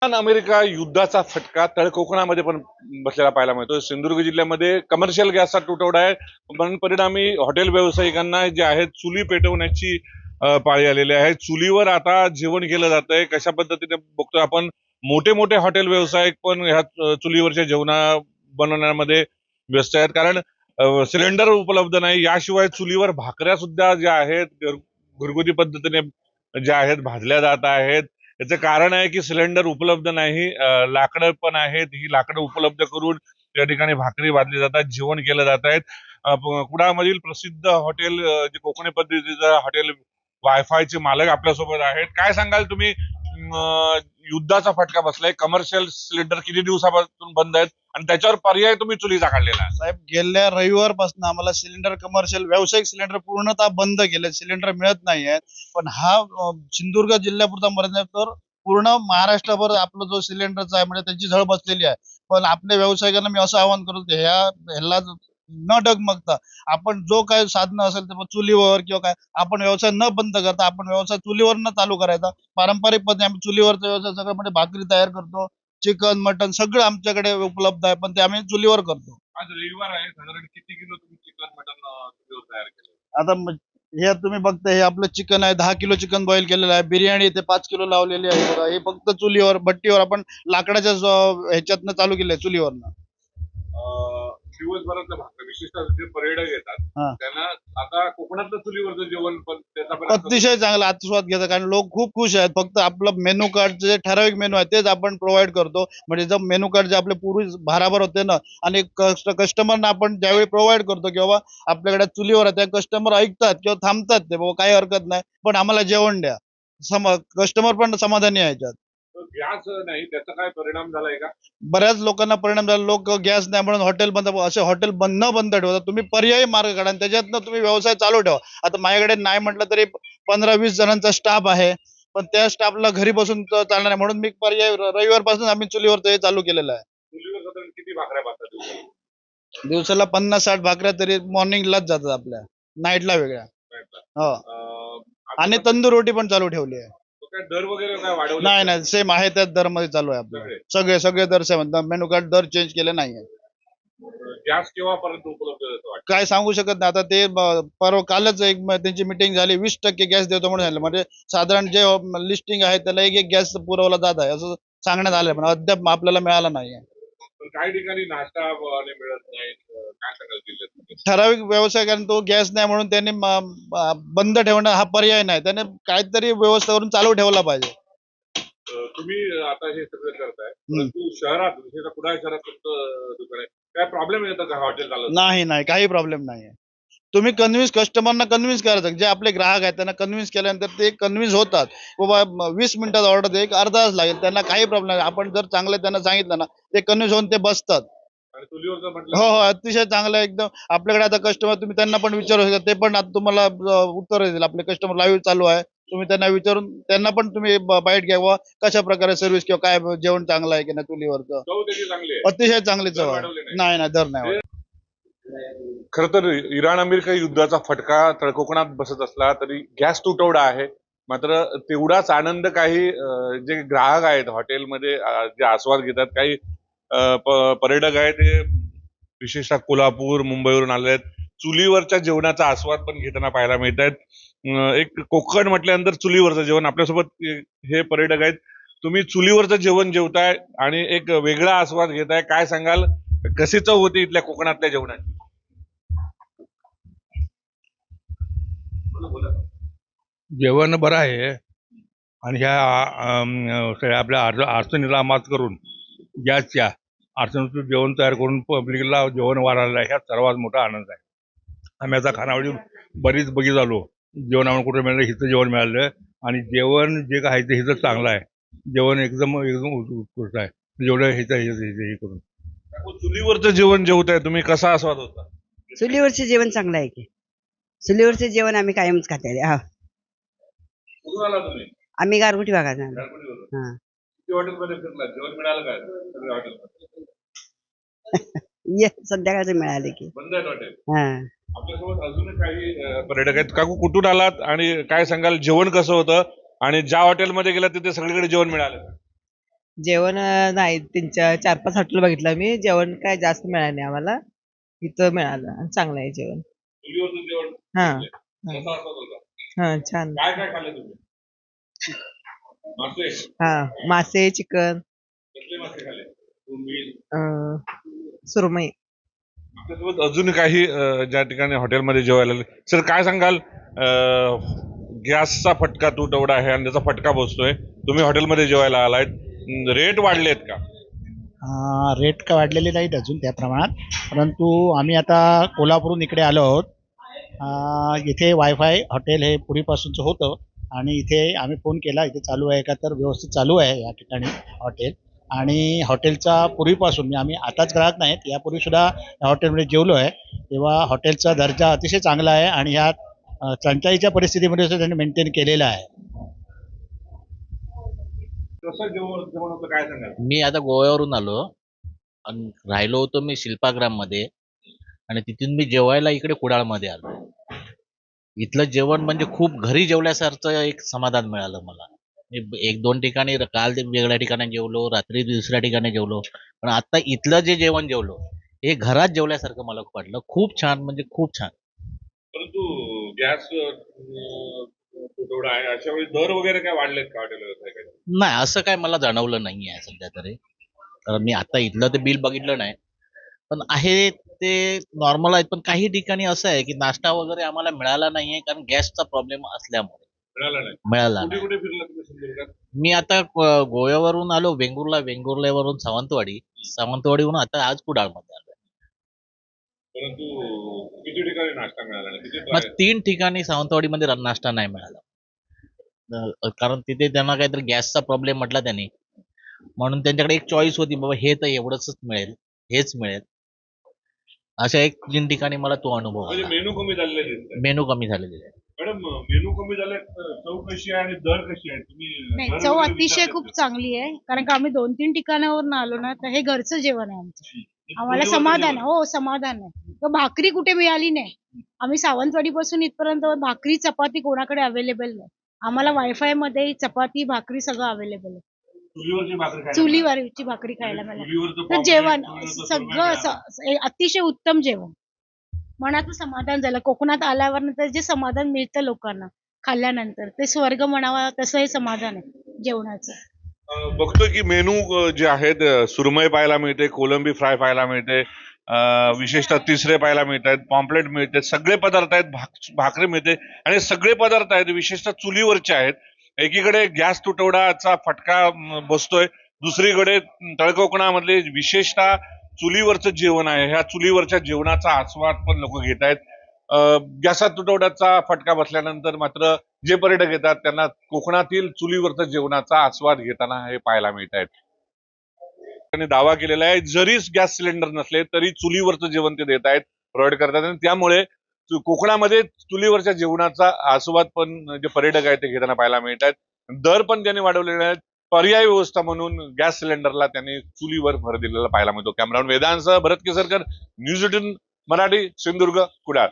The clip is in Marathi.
अमेरिका युद्धाचा फटका तळ कोकणामध्ये पण बसलेला पाहायला मिळतो. सिंधुदुर्ग जिल्ह्यामध्ये कमर्शियल गॅसचा तुटवडा आहे. पण परिणामी हॉटेल व्यावसायिकांना जे आहे चुली पेटवण्याची पाळी आलेली आहे. चुलीवर आता जेवण केलं जात आहे. कशा पद्धतीने बघतो आपण, मोठे मोठे हॉटेल व्यावसायिक पण ह्या चुलीवरच्या जेवणा बनवण्यामध्ये व्यस्त आहेत. कारण सिलेंडर उपलब्ध नाही. याशिवाय चुलीवर भाकऱ्या सुद्धा ज्या आहेत घरगुती पद्धतीने ज्या आहेत भाजल्या जात आहेत. याचं कारण आहे की सिलेंडर उपलब्ध नाही. लाकडं पण आहेत. ही लाकडं उपलब्ध करून त्या ठिकाणी भाकरी भाजली जातात, जेवण केलं जात आहेत. कुडाळमधील प्रसिद्ध हॉटेल जे कोकणी पद्धतीचं हॉटेल वायफायचे मालक आपल्यासोबत आहेत. काय सांगाल तुम्ही? युद्धाचा फटका बसलाय. कमर्शियल सिलेंडर किती दिवसापासून बंद आहेत आणि त्याच्यावर पर्याय तुम्ही चुलीचा काढलेला आहे. साहेब, गेल्या रविवारपासून आम्हाला सिलेंडर कमर्शियल व्यावसायिक सिलेंडर पूर्णतः बंद केले. सिलेंडर मिळत नाही आहेत. पण हा सिंधुदुर्ग जिल्ह्यापुरता मर्यादित तर पूर्ण महाराष्ट्रभर आपला जो सिलेंडरचा आहे म्हणजे त्यांची झळ बसलेली आहे. पण आपल्या व्यावसायिकांना मी असं आवाहन करतो की ह्याला न डगमगता आपण जो काही साधनं असेल ते चुलीवर किंवा काय आपण व्यवसाय न बंद करता आपण व्यवसाय चुलीवर न चालू करायचा. पारंपरिक पद्धतीने आम्ही चुलीवरचा व्यवसाय सगळं म्हणजे भाकरी तयार करतो, चिकन मटन सगळं आमच्याकडे उपलब्ध आहे, पण ते आम्ही चुलीवर करतो. आज रविवार आहे. साधारण किती किलो तुम्ही चिकन मटन तयार केलं? आता हे तुम्ही बघता, हे आपलं चिकन आहे, 10 किलो चिकन बॉईल केलेलं आहे. बिर्याणी ते 5 किलो लावलेली आहे बघा. हे फक्त चुलीवर भट्टीवर आपण लाकडाच्या ह्याच्यातनं चालू केलंय, चुलीवरनं. दिवसभरातलं भाकर विशेषतः जे पर्यटक येतात हा, त्यांना आता कोकणातलं चुलीवरचं जेवण पण त्याचा पण अतिशय चांगला आस्वाद घेतात कारण लोक खूप खुश आहेत. फक्त आपलं मेनू कार्ड जे ठराविक मेनू आहे तेच आपण प्रोव्हाइड करतो. म्हणजे जर मेनू कार्ड जे आपले पूर्वी भाराभर होते ना, आणि कस्टमरना आपण ज्यावेळी प्रोव्हाइड करतो की बाबा आपल्याकडे चुलीवर आहे, त्या कस्टमर ऐकतात किंवा थांबतात, ते बाबा काही हरकत नाही पण आम्हाला जेवण द्या. कस्टमर पण समाधानी आहे याच्यात. गॅस नाही त्याचा काय परिणाम झालाय का? बऱ्याच लोकांना परिणाम झाला. लोक गॅस नाही म्हणून हॉटेल बंद, असे हॉटेल बंद न बंद ठेवता तुम्ही पर्यायी मार्ग काढा आणि त्याच्यातनं तुम्ही व्यवसाय चालू ठेवा. आता माझ्याकडे नाही म्हटलं तरी 15-20 जणांचा स्टाफ आहे, पण त्या स्टाफला घरी बसून चालणार नाही म्हणून मी पर्याय रविवारपासून आम्ही चुलीवर चालू केलेलं आहे. चुलीवर साधारण किती भाकऱ्या बसतात? दिवसाला 50-60 भाकऱ्या तरी मॉर्निंगलाच जातात आपल्या, नाईटला वेगळ्या. हो, आणि तंदूर रोटी पण चालू ठेवली आहे. काय दर वगैरे काय वाढवले? नाही नाही, सेम आहे त्याच दरमध्ये चालू आहे आपलं. सगळे सगळे दर सेम, मेनू कार्ड दर चेंज केले नाहीये. गॅस केव्हापर्यंत उपलब्ध होतो? काय सांगू शकत नाही. आता ते परवा कालच एक त्यांची मिटिंग झाली, 20% गॅस देतो म्हणून झालं. म्हणजे साधारण जे लिस्टिंग आहे त्याला एक गॅस पुरवला जात आहे असं सांगण्यात आलंय, पण अद्याप आपल्याला मिळाला नाहीये. काही ठिकाणी नाश्ता मिळत नाही. काय सांगाल जिल्ह्यात? ठराविक व्यवसायिकांना तो गॅस नाही म्हणून त्यांनी बंद ठेवणं हा पर्याय नाही, त्याने काहीतरी व्यवस्था करून चालू ठेवला पाहिजे. तुम्ही आता हे सगळं करताय, परंतु शहरात विशेषतः कुडाळ शहरात तुमचं दुकान आहे, काय प्रॉब्लेम येतो का हॉटेल चालवताना? नाही नाही, काही प्रॉब्लेम नाहीये. तुम्ही कस्टमरना कन्व्हिन्स करायचं. जे आपले ग्राहक आहेत त्यांना कन्व्हिन्स केल्यानंतर ते कन्व्हिन्स होतात. बाबा 20 मिनिटात ऑर्डर दे, 1 अर्धा तास लागेल, त्यांना काही प्रॉब्लेम नाही. आपण जर चांगलं त्यांना सांगितलं ना, ते कन्व्हिन्स होऊन ते बसतात. आणि चुलीवरचं हो म्हटलं हो, अतिशय चांगलं आहे एकदम. आपल्याकडे आता कस्टमर तुम्ही त्यांना पण विचारू शकता, ते पण आता तुम्हाला उत्तर देतील. आपले कस्टमर लाईव्ह चालू आहे, तुम्ही त्यांना विचारून त्यांना पण तुम्ही बाईट घ्या, कशा प्रकारे सर्व्हिस किंवा काय जेवण चांगलं आहे की नाही चुलीवरचं. चव त्याची चांगली आहे. अतिशय चांगली चव दर आहे. वाढवले नाही. नाही नाही, दर नाही वाढवले. खर तर इराण अमेरिका युद्धाचा फटका तळकोकणात बसत असला तरी गॅस तुटवडा आहे. मात्र तेवढाच आनंद काही जे ग्राहक आहेत हॉटेलमध्ये जे आस्वाद घेतात, काही पर्यटक आहेत ते विशेषतः कोल्हापूर मुंबईवरून आले आहेत, चुलीवरच्या जेवणाचा आस्वाद पण घेताना पाहायला मिळत आहेत. एक कोकण म्हटल्यानंतर चुलीवरचं जेवण. आपल्यासोबत हे पर्यटक आहेत. तुम्ही चुलीवरचं जेवण जेवताय आणि एक वेगळा आस्वाद घेताय. काय सांगाल, कशी चव होती इथल्या कोकणातल्या जेवणाची? जेवण बरं आहे आणि ह्या सगळ्या आपल्या अडचणीला मात करून गॅसच्या अडचणीतून जेवण तयार करून पब्लिकला जेवण वाढायला ह्या सर्वात मोठा आनंद आहे. आम्ही आता खानावळी बरीच बघित आलो, जेवण आम्हाला कुठे मिळालं, हिचं जेवण मिळालं आणि जेवण जे काय आहे ते हिचं चांगलं आहे. जेवण एकदम एकदम उत्कृष्ट आहे. जेवढं हे करून चुलीवरचं जेवण जेवताय तुम्ही, कसा आस्वाद होता? चुलीवरचे जेवण चांगलं आहे की. चुलीवरचे जेवण आम्ही कायमच खाते. कुठून आला तुम्ही? आम्ही गारगुटी भागात आलो. गारगोटीवरून. हा. किती हॉटेलमध्ये फिरला? जेवण मिळालं काय सगळ्या हॉटेलमध्ये? ये संध्याकाळचं मिळाले की. बंद आहेत हॉटेल. हा. आपल्यासोबत अजून काही पर्यटक आहेत. काकू, कुठून आलात आणि काय सांगाल, जेवण कसं होतं आणि ज्या हॉटेलमध्ये गेलात तिथे सगळीकडे जेवण मिळालं? जेवण नाही, त्यांच्या 4-5 हॉटेल बघितलं मी. जेवण काय जास्त मिळालं नाही आम्हाला. इथं मिळालं आणि चांगलं आहे जेवण. चुलीवरचं जेवण हां. घेतलंय. कसा असतो तुझा? हां, छान. काय काय खाल्लं तुम्ही? मासे हां, मासे, चिकन, कसले मासे खाल्ले? बोंबील. सुरमई. आपल्यासोबत अजून काही ज्या ठिकाणी हॉटेलमध्ये जेवायला आले. सर काय सांगाल? गॅसचा फटका तुटवडा आहे आणि त्याचा फटका बसतोय. तुम्ही हॉटेलमध्ये जेवायला आलायत, रेट वाढलेत का? रेट का वाढलेले नाहीत अजून त्या प्रमाणात, परंतु आम्ही आता कोल्हापूरहून इकडे आलो आहोत. इथे वायफाय हॉटेल हे पूर्वीपासूनचं होतं आणि इथे आम्ही फोन केला, इथे चालू आहे का, तर व्यवस्थित चालू आहे या ठिकाणी हॉटेल. आणि हॉटेलचा पूर्वीपासून आम्ही आताच ग्राहक नाहीत, यापूर्वीसुद्धा या हॉटेलमध्ये जेवलो आहे, तेव्हा हॉटेलचा दर्जा अतिशय चांगला आहे आणि ह्या टंचाईच्या परिस्थितीमध्ये सुद्धा त्यांनी मेंटेन केलेला आहे. कसं जेवण जेवण होतं काय सांगाल? मी आता गोव्यावरून आलो आणि राहिलो होतो मी शिल्पाग्राम मध्ये आणि तिथून मी जेवायला इकडे कुडाळमध्ये आलो. इथलं जेवण म्हणजे खूप घरी जेवल्यासारखं एक समाधान मिळालं मला. मी 1-2 ठिकाणी काल वेगळ्या ठिकाणी जेवलो, रात्री दुसऱ्या ठिकाणी जेवलो, पण आता इथलं जे जेवण जेवलो हे घरात जेवल्यासारखं मला वाटलं. खूप छान, म्हणजे खूप छान. परंतु गॅस तुटवडा आहे, अशा वेळी दर वगैरे काय वाढलेत का हॉटेल व्यावसायिकांचे? नाही, असं काय मला जाणवलं नाही आहे सध्या तरी. कारण मी आता इथलं ते बिल बघितलं नाही, पण आहे ते नॉर्मल आहेत. पण काही ठिकाणी असं आहे की नाश्ता वगैरे आम्हाला मिळाला नाहीये कारण गॅसचा प्रॉब्लेम असल्यामुळे मिळालं नाही. मिळाला कुठे नाही. कुठे फिरला तुम्ही सिंधुदुर्गात? मी आता गोव्यावरून आलो वेंगुर्ल्यावरून सावंतवाडीहून आता आज कुडाळमध्ये आलो. परंतु किती ठिकाणी नाश्ता मिळाला नाही? किती मग try? 3 ठिकाणी सावंतवाडीमध्ये नाश्ता नाही मिळाला. कारण तिथे त्यांना काहीतरी गॅसचा प्रॉब्लेम म्हटला त्यांनी, म्हणून त्यांच्याकडे एक चॉईस होती, बाबा हे तर एवढंच मिळेल, हेच मिळेल. अशा 1-3 ठिकाणी मला तो अनुभव म्हणजे आला. मेनू कमी झालेले दिसतंय. मेनू कमी झालेले आहे. मॅडम, मेनू कमी झाले, चव कशी आहे आणि दर कशी आहे? तुम्ही नाही, दर चव वगैरे अतिशय विचारलेत खूप का? चांगली आहे. कारण का आम्ही 2-3 ठिकाणावरून आलो ना, तर हे घरचं जेवण आहे आमचं. आम्हाला चुलीवरचं समाधान जेवण. आहे. हो, समाधान आहे. तर भाकरी कुठे मिळाली नाही. आम्ही सावंतवाडीपासून इथपर्यंत भाकरी, चपाती कोणाकडे अवेलेबल नाही. आम्हाला वायफाय मध्ये चपाती, भाकरी सगळं अवेलेबल आहे. चुलीवरची भाकरी खायला मिळाली. चुलीवरची भाकरी खायला मिळाली. चुलीवरचं तर पापड, जेवण चुलीवरचं सगळं सुरमई अतिशय उत्तम जेवण. मनाचं समाधान झालं. कोकणात आल्यावर नंतर जे समाधान मिळतं लोकांना खाल्ल्यानंतर, ते स्वर्ग म्हणावा तसं हे समाधान आहे जेवणाचं. बघतोय की मेनू जे आहेत, सुरमई पाहायला मिळते, कोलंबी फ्राय पाहायला मिळते, विशेषतः तिसरे पाहायला मिळत आहेत, पॉम्पलेट मिळते, सगळे पदार्थ आहेत, भाकरी मिळते आणि सगळे पदार्थ आहेत विशेषतः चुलीवरचे आहेत. एकीकडे गॅस तुटवड्याचा फटका बसतोय, दुसरीकडे तळकोकणामधले विशेषतः चुलीवरचं जेवण आहे. ह्या चुलीवरच्या जेवणाचा आस्वाद पण लोक घेत आहेत. गॅसा तुटवड्याचा फटका बसल्यानंतर मात्र जे पर्यटक येतात त्यांना कोकणातील चुलीवरचं जेवणाचा आस्वाद घेताना हे पाहायला मिळत आहेत. त्यांनी दावा केलेला आहे, जरी गॅस सिलेंडर नसले तरी चुलीवरचं जेवण ते देत आहेत, प्रोव्हाइड करतात आणि त्यामुळे कोकणामध्ये चुलीवरच्या जेवणाचा आस्वाद पण जे पर्यटक आहेत ते घेताना पाहायला मिळत आहेत. दर पण त्यांनी वाढवलेले आहेत. पर्यायी व्यवस्था म्हणून गॅस सिलेंडरला त्यांनी चुलीवर भर दिलेला पाहायला मिळतो. कॅमेरामॅन वेदांसह भरत केसरकर, न्यूज 18 मराठी, सिंधुदुर्ग, कुडाळ.